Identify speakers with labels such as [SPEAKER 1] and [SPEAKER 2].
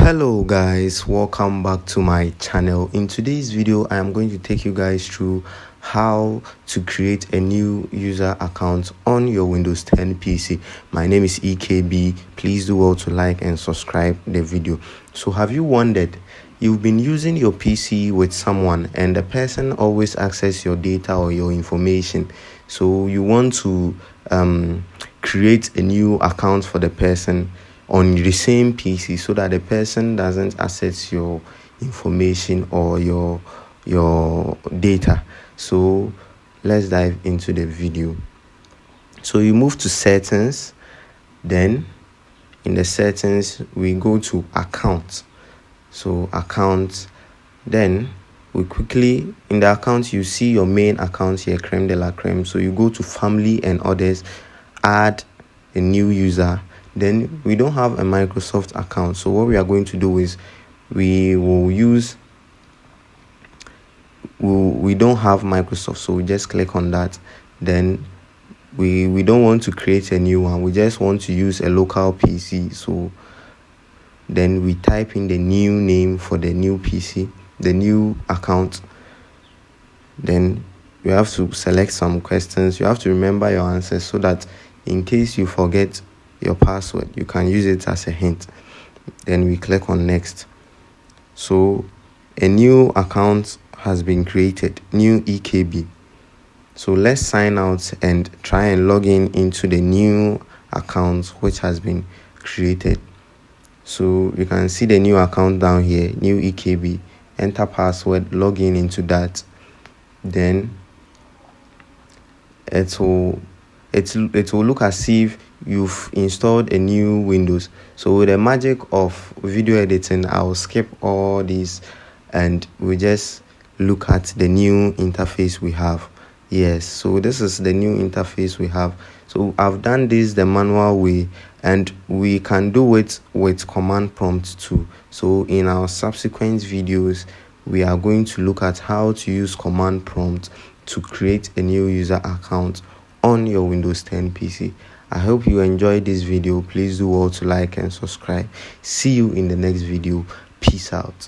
[SPEAKER 1] Hello guys, welcome back to my channel. In today's video I am going to take you guys through how to create a new user account on your Windows 10 PC. My name is EKB. Please do well to like and subscribe the video. So have you wondered, you've been using your PC with someone and the person always access your data or your information, so you want to create a new account for the person on the same PC so that the person doesn't access your information or your data. So let's dive into the video. So you move to settings, then in the settings we go to account. So account, then we quickly in the account you see your main account here, creme de la creme. So you go to family and others, add a new user. Then we don't have a Microsoft account, so what we are going to do is we don't have Microsoft, so we just click on that. Then we don't want to create a new one, we just want to use a local PC. So then we type in the new name for the new PC, the new account. Then you have to select some questions. You have to remember your answers so that in case you forget your password, you can use it as a hint. Then we click on next. So a new account has been created, new EKB. So let's sign out and try and log in into the new account which has been created. So you can see the new account down here, new EKB. Enter password, log in into that. Then it will look as if you've installed a new Windows. So with the magic of video editing, I'll skip all these and we just look at the new interface we have. Yes, so this is the new interface we have. So I've done this the manual way, and we can do it with command prompt too. So in our subsequent videos we are going to look at how to use command prompt to create a new user account on your Windows 10 PC. I hope you enjoyed this video. Please do well to like and subscribe. See you in the next video. Peace out.